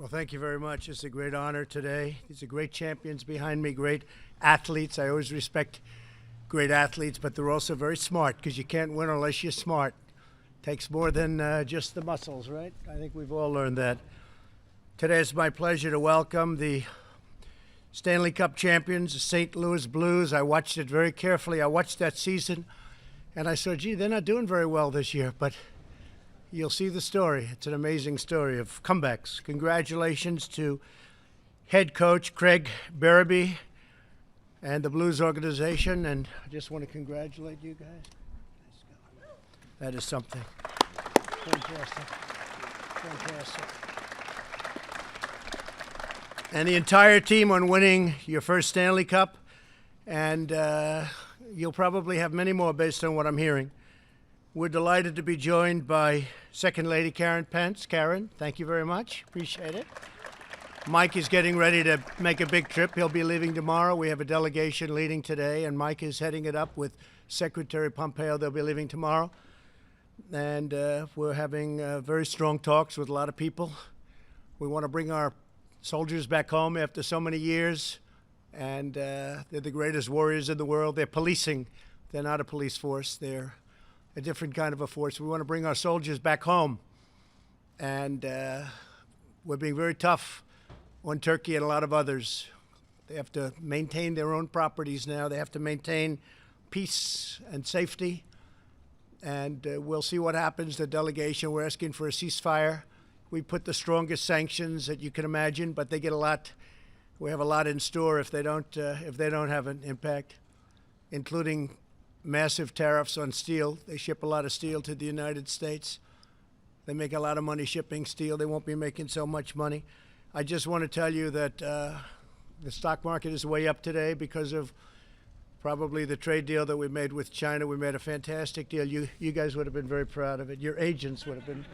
Well, thank you very much. It's a great honor today. These are great champions behind me, great athletes. I always respect great athletes, but they're also very smart because you can't win unless you're smart. Takes more than just the muscles, right? I think we've all learned that. Today it's my pleasure to welcome the Stanley Cup champions, the St. Louis Blues. I watched it very carefully. I watched that season, and I said, gee, they're not doing very well this year, but you'll see the story. It's an amazing story of comebacks. Congratulations to head coach Craig Berube and the Blues organization, and I just want to congratulate you guys. That is something. Fantastic. Fantastic. And the entire team on winning your first Stanley Cup, and you'll probably have many more based on what I'm hearing. We're delighted to be joined by Second Lady Karen Pence. Karen, thank you very much. Appreciate it. Mike is getting ready to make a big trip. He'll be leaving tomorrow. We have a delegation leading today, and Mike is heading it up with Secretary Pompeo. They'll be leaving tomorrow. And we're having very strong talks with a lot of people. We want to bring our soldiers back home after so many years, and they're the greatest warriors in the world. They're policing. They're not a police force. They're a different kind of a force. We want to bring our soldiers back home, and we're being very tough on Turkey and a lot of others. They have to maintain their own properties now. They have to maintain peace and safety, and we'll see what happens. The delegation, we're asking for a ceasefire. We put the strongest sanctions that you can imagine, but they get a lot. We have a lot in store if they don't have an impact, including massive tariffs on steel. They ship a lot of steel to the United States. They make a lot of money shipping steel. They won't be making so much money. I just want to tell you that the stock market is way up today because of probably the trade deal that we made with China. We made a fantastic deal. You guys would have been very proud of it. Your agents would have been.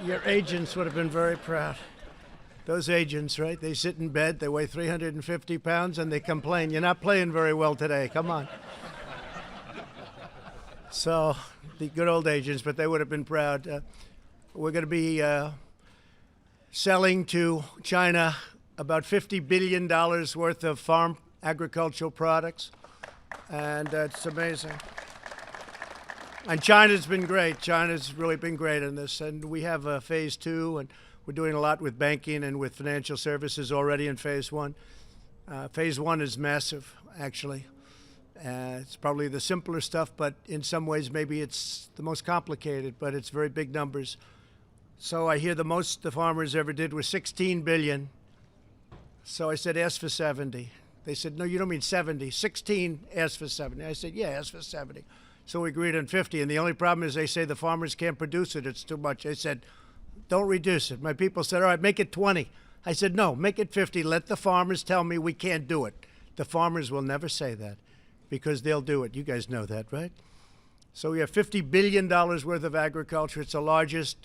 Your agents would have been very proud. Those agents, right? They sit in bed. They weigh 350 pounds, and they complain. You're not playing very well today. Come on. So the good old agents, but they would have been proud. We're going to be selling to China about $50 billion worth of farm agricultural products, and it's amazing. And China's been great. China's really been great in this, and we have a phase 2, and we're doing a lot with banking and with financial services already in phase 1. Phase 1 is massive, actually. It's probably the simpler stuff, but in some ways maybe it's the most complicated, but it's very big numbers. So I hear the most the farmers ever did was $16 billion. So I said, ask for 70. They said, no, you don't mean 70. 16, ask for 70. I said, yeah, ask for 70. So we agreed on 50, and the only problem is they say the farmers can't produce it. It's too much. I said, don't reduce it. My people said, all right, make it 20. I said, no, make it 50. Let the farmers tell me we can't do it. The farmers will never say that because they'll do it. You guys know that, right? So we have $50 billion worth of agriculture. It's the largest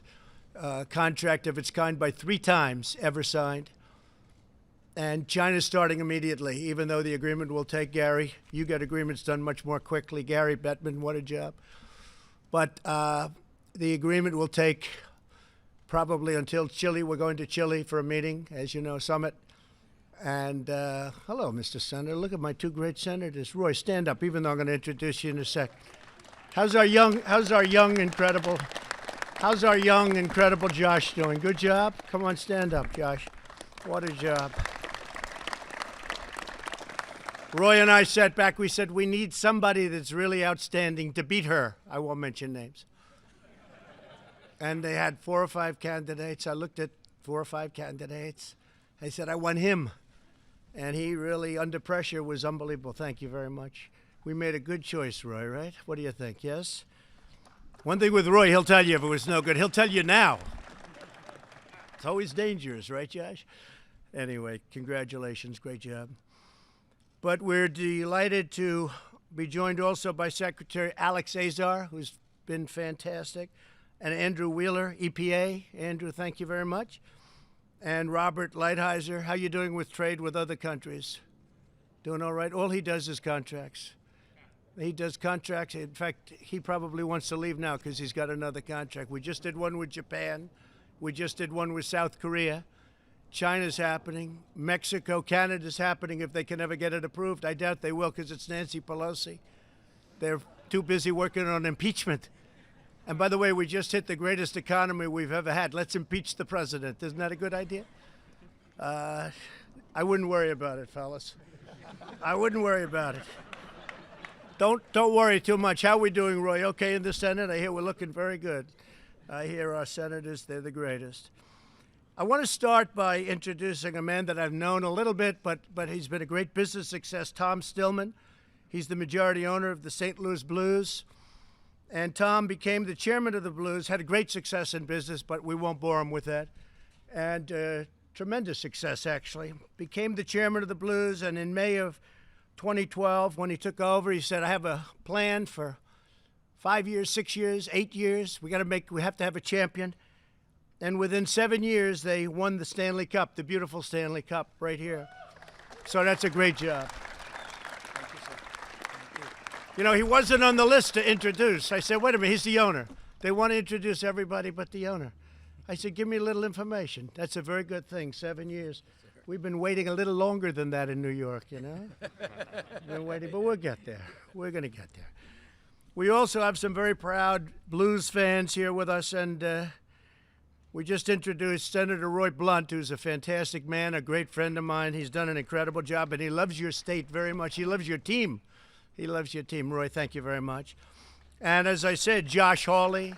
contract of its kind by 3 times ever signed. And China's starting immediately, even though the agreement will take, Gary, you get agreements done much more quickly. Gary Bettman, what a job. But the agreement will take probably until Chile. We're going to Chile for a meeting, as you know, summit. And hello, Mr. Senator. Look at my 2 great senators. Roy, stand up, even though I'm going to introduce you in a sec. How's our young, incredible Josh doing? Good job? Come on, stand up, Josh. What a job. Roy and I sat back. We said, we need somebody that's really outstanding to beat her. I won't mention names. And they had 4 or 5 candidates. I looked at 4 or 5 candidates. I said, I want him. And he really, under pressure, was unbelievable. Thank you very much. We made a good choice, Roy, right? What do you think? Yes? One thing with Roy, he'll tell you if it was no good. He'll tell you now. It's always dangerous, right, Josh? Anyway, congratulations. Great job. But we're delighted to be joined also by Secretary Alex Azar, who's been fantastic, and Andrew Wheeler, EPA. Andrew, thank you very much. And Robert Lighthizer. How you doing with trade with other countries? Doing all right? All he does is contracts. He does contracts. In fact, he probably wants to leave now because he's got another contract. We just did one with Japan. We just did one with South Korea. China's happening. Mexico, Canada's happening if they can ever get it approved. I doubt they will because it's Nancy Pelosi. They're too busy working on impeachment. And by the way, we just hit the greatest economy we've ever had. Let's impeach the president. Isn't that a good idea? I wouldn't worry about it, fellas. I wouldn't worry about it. Don't worry too much. How are we doing, Roy? Okay in the Senate? I hear we're looking very good. I hear our senators, they're the greatest. I want to start by introducing a man that I've known a little bit, but he's been a great business success, Tom Stillman. He's the majority owner of the St. Louis Blues. And Tom became the chairman of the Blues, had a great success in business, but we won't bore him with that. And tremendous success, actually. Became the chairman of the Blues, and in May of 2012, when he took over, he said, I have a plan for 5 years, 6 years, 8 years. We have to have a champion. And within 7 years, they won the Stanley Cup, the beautiful Stanley Cup right here. So that's a great job. You know, he wasn't on the list to introduce. I said, wait a minute, he's the owner. They want to introduce everybody but the owner. I said, give me a little information. That's a very good thing, 7 years. We've been waiting a little longer than that in New York, you know. We're waiting, but we'll get there. We're going to get there. We also have some very proud Blues fans here with us, and we just introduced Senator Roy Blunt, who's a fantastic man, a great friend of mine. He's done an incredible job, and he loves your state very much. He loves your team. He loves your team. Roy, thank you very much. And as I said, Josh Hawley,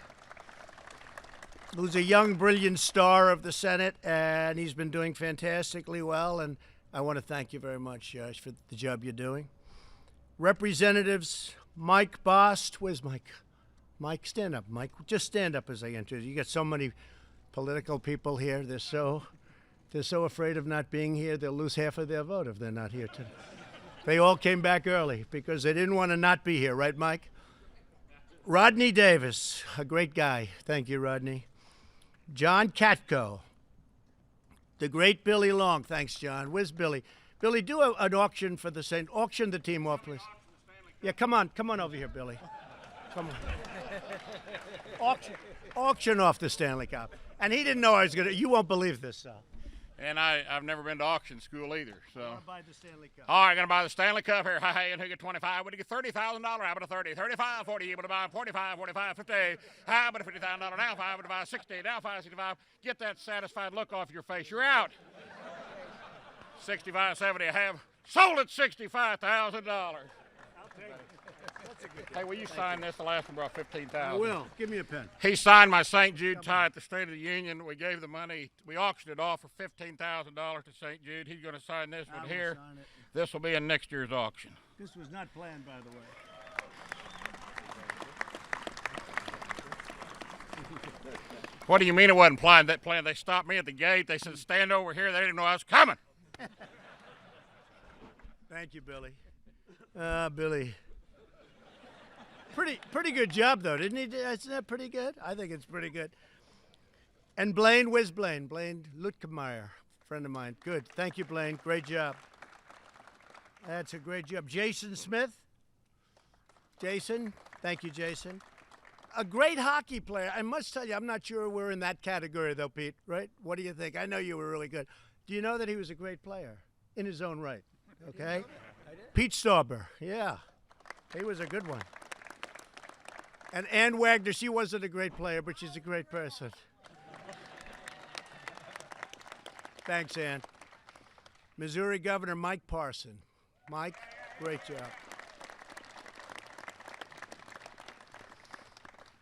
who's a young, brilliant star of the Senate, and he's been doing fantastically well. And I want to thank you very much, Josh, for the job you're doing. Representatives Mike Bost. Where's Mike? Mike, stand up. Mike, just stand up as I enter. You got so many political people here. They're so afraid of not being here, they'll lose half of their vote if they're not here today. They all came back early because they didn't want to not be here, right, Mike? Rodney Davis, a great guy. Thank you, Rodney. John Katko, the great Billy Long. Thanks, John. Where's Billy? Billy, do an auction for the Saint. Auction the team off, please. Yeah, come on over here, Billy. Come on. Auction off the Stanley Cup. And he didn't know I was going to. You won't believe this, Sal. And I've never been to auction school either. So. I'm going to buy the Stanley Cup. All right, going to buy the Stanley Cup here. Hey, and who get 25? Would you get $30,000? How about a 30? 35, 40. Able to buy 45, 45, 50. How about a $50,000? Now 5. Would you buy 60? Now 5, 65. Get that satisfied look off your face. You're out. 65, 70. I have sold it $65,000. I'll take it. Hey, will you sign this? The last one brought $15,000. I will. Give me a pen. He signed my St. Jude tie at the State of the Union. We gave the money. We auctioned it off for $15,000 to St. Jude. He's going to sign this one here. Sign it. This will be in next year's auction. This was not planned, by the way. What do you mean it wasn't planned? That planned. They stopped me at the gate. They said, stand over here. They didn't know I was coming. Thank you, Billy. Billy. Pretty good job, though, didn't he? Isn't that pretty good? I think it's pretty good. And Blaine, where's Blaine? Blaine Lutkemeyer, friend of mine. Good. Thank you, Blaine. Great job. That's a great job. Jason Smith. Jason. Thank you, Jason. A great hockey player. I must tell you, I'm not sure we're in that category, though, Pete, right? What do you think? I know you were really good. Do you know that he was a great player in his own right? Okay? Pete Stauber. Yeah. He was a good one. And Ann Wagner, she wasn't a great player, but she's a great person. Thanks, Ann. Missouri Governor Mike Parson. Mike, great job.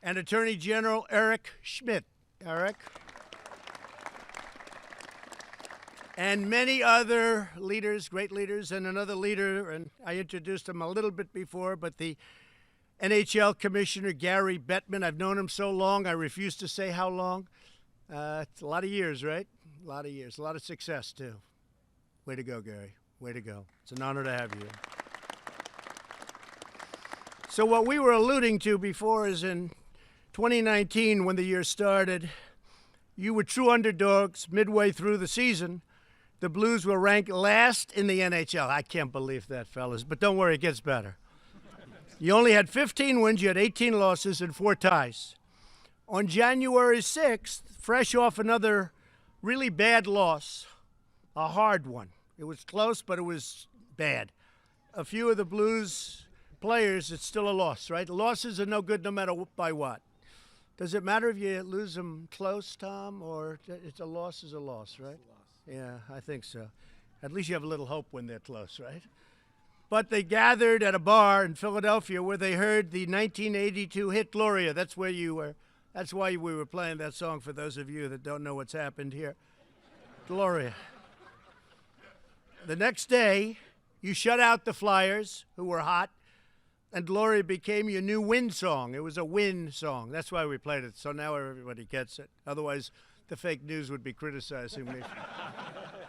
And Attorney General Eric Schmidt. Eric. And many other leaders, great leaders, and another leader, and I introduced him a little bit before, but the NHL Commissioner Gary Bettman. I've known him so long, I refuse to say how long. It's a lot of years, right? A lot of years. A lot of success, too. Way to go, Gary. Way to go. It's an honor to have you. So what we were alluding to before is in 2019, when the year started, you were true underdogs midway through the season. The Blues were ranked last in the NHL. I can't believe that, fellas. But don't worry, it gets better. You only had 15 wins, you had 18 losses, and 4 ties. On January 6th, fresh off another really bad loss, a hard one. It was close, but it was bad. A few of the Blues players, it's still a loss, right? Losses are no good no matter by what. Does it matter if you lose them close, Tom, or it's a loss is a loss, right? Yeah, I think so. At least you have a little hope when they're close, right? But they gathered at a bar in Philadelphia where they heard the 1982 hit Gloria. That's where you were. That's why we were playing that song for those of you that don't know what's happened here. Gloria. The next day, you shut out the Flyers, who were hot, and Gloria became your new win song. It was a win song. That's why we played it, so now everybody gets it. Otherwise, the fake news would be criticizing me.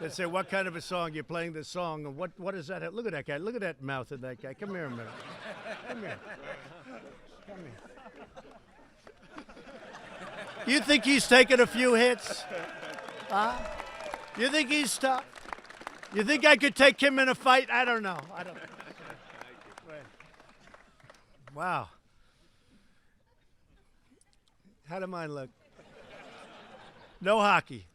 They'd say, what kind of a song? You're playing this song, and what is that? Look at that guy. Look at that mouth of that guy. Come here a minute. Come here. Come here. You think he's taken a few hits? Huh? You think he's tough? You think I could take him in a fight? I don't know. I don't know. Wow. How did mine look? No hockey.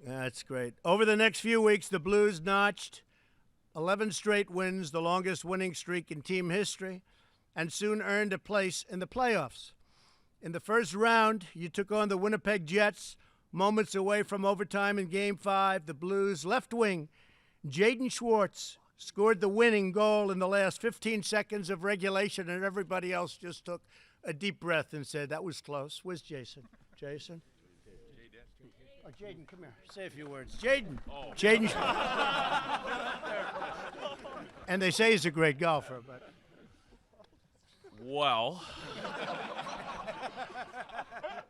That's great. Over the next few weeks, the Blues notched 11 straight wins, the longest winning streak in team history, and soon earned a place in the playoffs. In the first round, you took on the Winnipeg Jets, moments away from overtime in Game 5. The Blues' left wing, Jaden Schwartz, scored the winning goal in the last 15 seconds of regulation, and everybody else just took a deep breath and said, that was close. Where's Jason? Jason? Oh, Jaden, come here. Say a few words. Jaden. Oh. Jaden. And they say he's a great golfer, but. Well,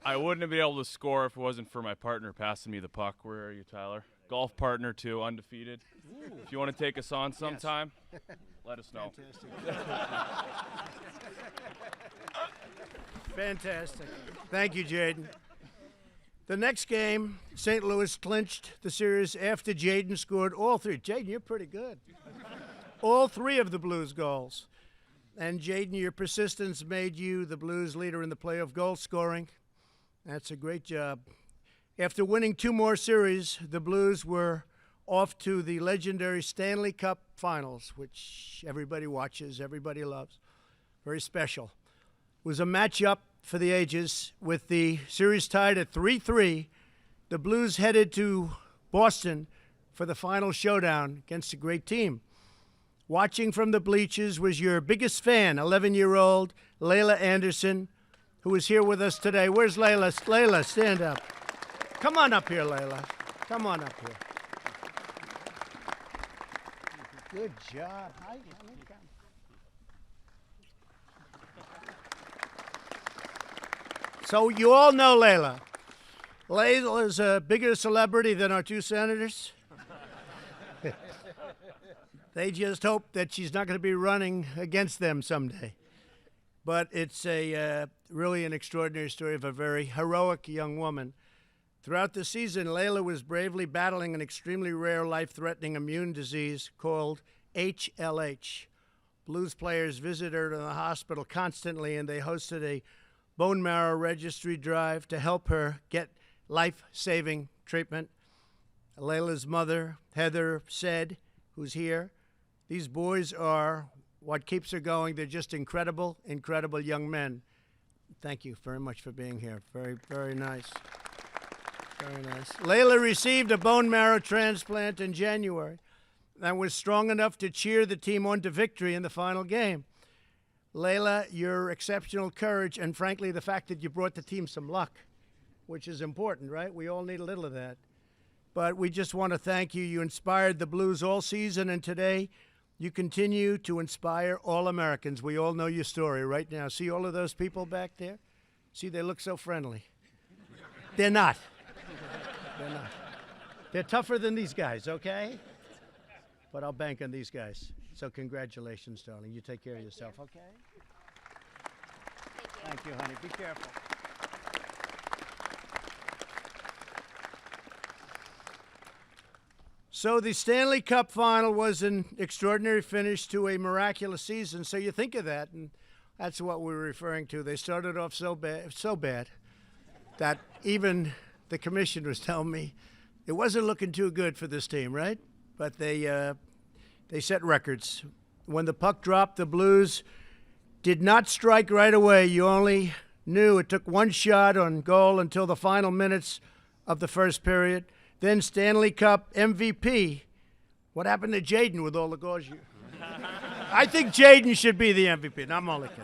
I wouldn't have been able to score if it wasn't for my partner passing me the puck. Where are you, Tyler? Golf partner, too, undefeated. Ooh. If you want to take us on sometime, yes. Let us know. Fantastic. Thank you, Jaden. The next game, St. Louis clinched the series after Jaden scored all three. Jaden, you're pretty good. All three of the Blues goals. And Jaden, your persistence made you the Blues leader in the playoff goal scoring. That's a great job. After winning 2 more series, the Blues were off to the legendary Stanley Cup Finals, which everybody watches, everybody loves. Very special. It was a matchup for the ages with the series tied at 3-3. The Blues headed to Boston for the final showdown against a great team. Watching from the bleachers was your biggest fan, 11-year-old Layla Anderson, who is here with us today. Where's Layla? Layla, stand up. Come on up here, Layla. Come on up here. Good job. Hi, honey. Come. So you all know Layla. Layla is a bigger celebrity than our 2 senators. They just hope that she's not going to be running against them someday. But it's really an extraordinary story of a very heroic young woman. Throughout the season, Layla was bravely battling an extremely rare, life-threatening immune disease called HLH. Blues players visited her in the hospital constantly, and they hosted a bone marrow registry drive to help her get life-saving treatment. Layla's mother, Heather, said, who's here, these boys are what keeps her going. They're just incredible, incredible young men. Thank you very much for being here. Very, very nice. Very nice. Layla received a bone marrow transplant in January and was strong enough to cheer the team on to victory in the final game. Layla, your exceptional courage and, frankly, the fact that you brought the team some luck, which is important, right? We all need a little of that. But we just want to thank you. You inspired the Blues all season, and today you continue to inspire all Americans. We all know your story right now. See all of those people back there? See, they look so friendly. They're not. They're not. They're tougher than these guys, okay? But I'll bank on these guys. So congratulations, darling. You take care of yourself, okay? Thank you, honey. Be careful. So the Stanley Cup final was an extraordinary finish to a miraculous season. So you think of that, and That's what we're referring to. They started off so bad that even the commission was telling me it wasn't looking too good for this team, right? But they set records. When the puck dropped, the Blues did not strike right away. You only knew it took one shot on goal until the final minutes of the first period. Then Stanley Cup MVP. What happened to Jaden with all the goals? I think Jaden should be the MVP. No, I'm only kidding.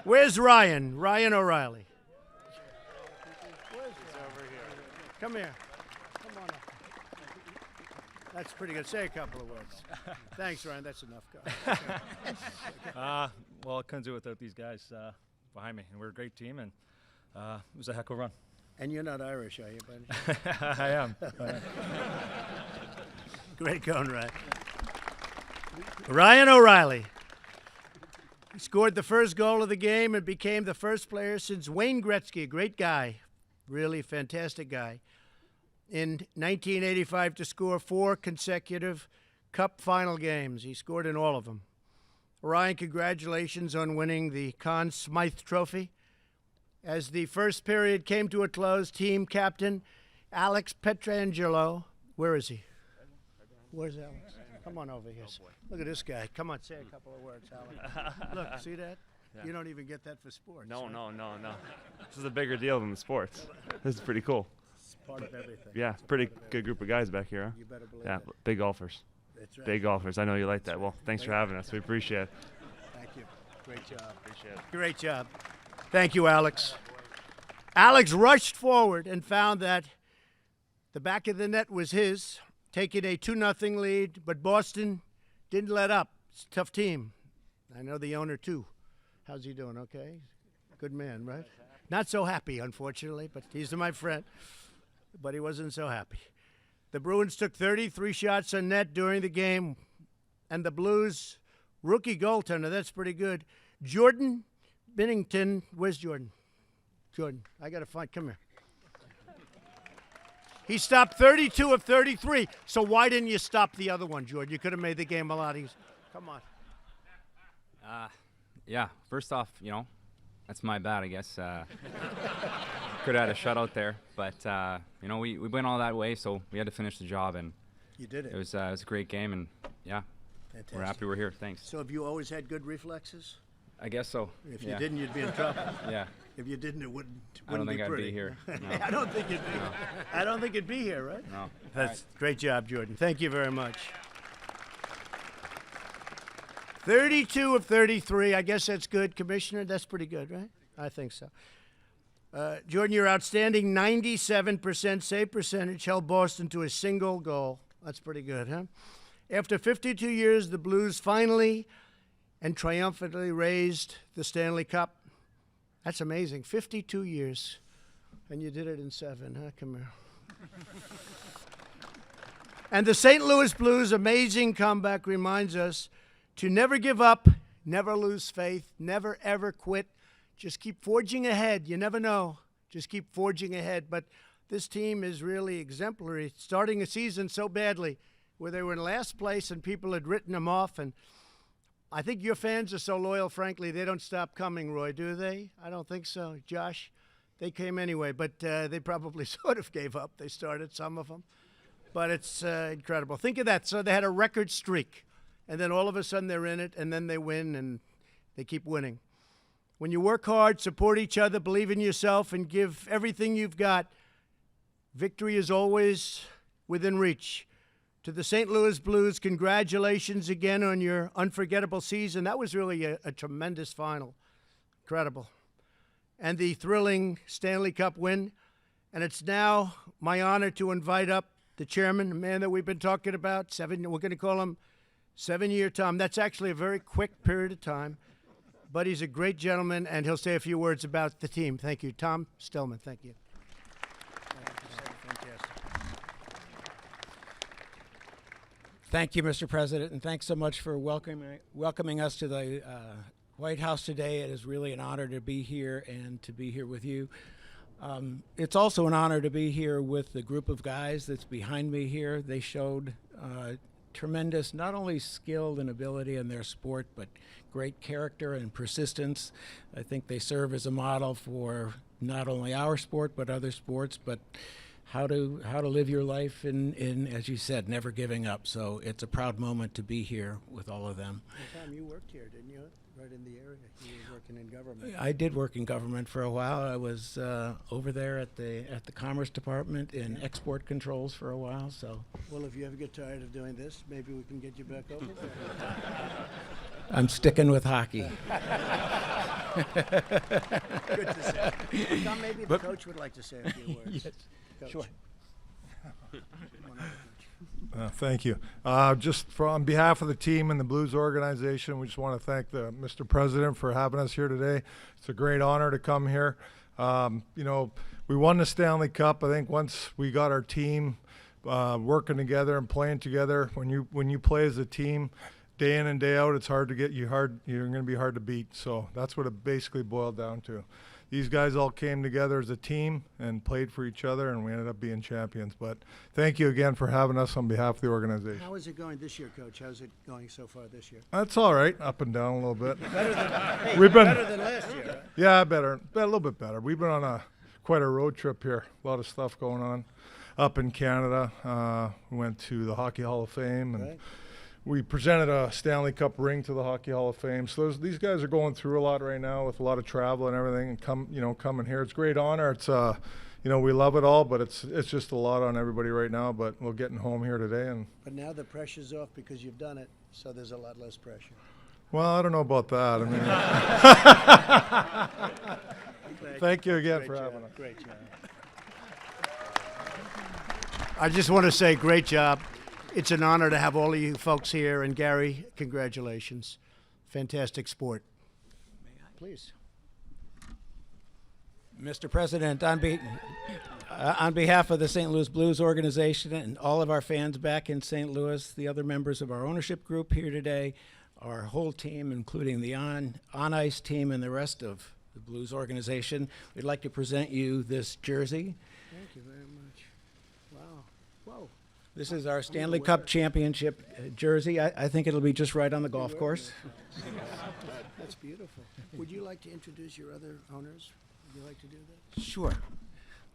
Where's Ryan? Ryan O'Reilly. He's over here. Come here. Come on up. That's pretty good. Say a couple of words. Thanks, Ryan. That's enough. Well, I couldn't do it without these guys behind me. And we're a great team, and it was a heck of a run. And you're not Irish, are you, buddy? I am. Great going, Ryan. Ryan O'Reilly. He scored the first goal of the game and became the first player since Wayne Gretzky, a great guy, really fantastic guy, in 1985 to score 4 consecutive Cup final games. He scored in all of them. Ryan, congratulations on winning the Conn Smythe Trophy. As the first period came to a close, team captain Alex Pietrangelo, where is he? Where's Alex? Come on over here. Look at this guy. Come on, say a couple of words, Alex. Look, see that? Yeah. You don't even get that for sports. No, right? no. This is a bigger deal than the sports. This is pretty cool. It's part of everything. Yeah, pretty good group of guys back here. Huh? You better believe yeah, it. big golfers. That's right. Big golfers. I know you like that. Well, thanks for having us. We appreciate it. Thank you. Great job. Appreciate it. Great job. Thank you, Alex. Alex rushed forward and found that the back of the net was his, taking a 2-0 lead, but Boston didn't let up. It's a tough team. I know the owner, too. How's he doing? Okay? Good man, right? Not so happy, unfortunately, but he's my friend. But he wasn't so happy. The Bruins took 33 shots on net during the game, and the Blues rookie goaltender, that's pretty good, Jordan Binnington. Where's Jordan? Jordan, I got to find, come here. He stopped 32 of 33, so why didn't you stop the other one, Jordan? You could have made the game a lot easier. Come on. Yeah, first off, that's my bad, I guess. Could have had a shutout there, but, we went all that way, so we had to finish the job, and you did it. It was a great game, and, yeah, fantastic. We're happy we're here. Thanks. So have you always had good reflexes? I guess so. If you didn't, you'd be in trouble. Yeah. If you didn't, it wouldn't I don't think be I'd pretty. be here. No. I don't think you'd be. No. I don't think you'd be here, right? No. That's great job, Jordan. Thank you very much. 32 of 33. I guess that's good, Commissioner. That's pretty good, right? I think so. Jordan, your outstanding 97% save percentage held Boston to a single goal. That's pretty good, huh? After 52 years, the Blues finally and triumphantly raised the Stanley Cup. That's amazing. 52 years. And you did it in 7, huh? Come here. And the St. Louis Blues' amazing comeback reminds us to never give up, never lose faith, never ever quit. Just keep forging ahead. You never know. Just keep forging ahead. But this team is really exemplary, starting a season so badly where they were in last place and people had written them off. And I think your fans are so loyal, frankly, they don't stop coming, Roy, do they? I don't think so. Josh, they came anyway, but they probably sort of gave up. They started, some of them. But it's incredible. Think of that. So they had a record streak, and then all of a sudden they're in it, and then they win, and they keep winning. When you work hard, support each other, believe in yourself, and give everything you've got, victory is always within reach. To the St. Louis Blues, congratulations again on your unforgettable season. That was really a tremendous final. Incredible. And the thrilling Stanley Cup win. And it's now my honor to invite up the chairman, the man that we've been talking about, we're going to call him 7-year Tom. That's actually a very quick period of time. But he's a great gentleman, and he'll say a few words about the team. Thank you. Tom Stillman, thank you. Thank you, Mr. President, and thanks so much for welcoming us to the White House today. It is really an honor to be here and to be here with you. It's also an honor to be here with the group of guys that's behind me here. They showed tremendous, not only skill and ability in their sport, but great character and persistence. I think they serve as a model for not only our sport, but other sports, but how to live your life in, as you said, never giving up. So it's a proud moment to be here with all of them. Tom, you worked here, didn't you? Right in the area. You were working in government. I did work in government for a while. I was over there at the Commerce Department in export controls for a while. So Well, if you ever get tired of doing this, maybe we can get you back over there. I'm sticking with hockey. Good to see. Tom, maybe the coach would like to say a few words. Yes. Coach. Sure. Thank you. Just on behalf of the team and the Blues organization, we just want to thank Mr. President for having us here today. It's a great honor to come here. We won the Stanley Cup. I think once we got our team working together and playing together, when you play as a team, day in and day out, it's hard to get you hard. You're going to be hard to beat. So that's what it basically boiled down to. These guys all came together as a team and played for each other, and we ended up being champions. But thank you again for having us on behalf of the organization. How is it going this year, Coach? How's it going so far this year? That's all right, up and down a little bit. Better than, We've been better than last year, right? Yeah, better, a little bit better. We've been on quite a road trip here. A lot of stuff going on up in Canada. We went to the Hockey Hall of Fame, and Right. we presented a Stanley Cup ring to the Hockey Hall of Fame. So these guys are going through a lot right now with a lot of travel and everything, and coming here. It's a great honor. It's we love it all, but it's just a lot on everybody right now. But we're getting home here today, and But now the pressure's off because you've done it, so there's a lot less pressure. well, I don't know about that. I mean, thank you again for having us. Great job. I just want to say great job. It's an honor to have all of you folks here. And Gary, congratulations. Fantastic sport. Please. Mr. President, on behalf of the St. Louis Blues organization and all of our fans back in St. Louis, the other members of our ownership group here today, our whole team, including the on-ice team and the rest of the Blues organization, we'd like to present you this jersey. Thank you very much. Wow. Whoa. This is our Stanley Cup championship jersey. I think it'll be just right on the golf course. That's beautiful. Would you like to introduce your other owners? Would you like to do that? Sure.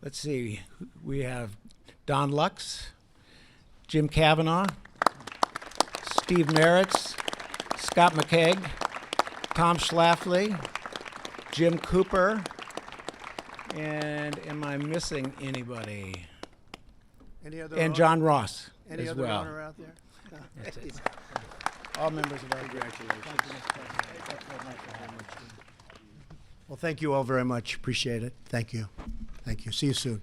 Let's see. We have Don Lux, Jim Kavanaugh, Steve Meritz, Scott McKeag, Tom Schlafly, Jim Cooper, and am I missing anybody? Any other And owner- John Ross Any as other well. owner out there? No. All members of our Congratulations. Well, thank you all very much. Appreciate it. Thank you. Thank you. See you soon.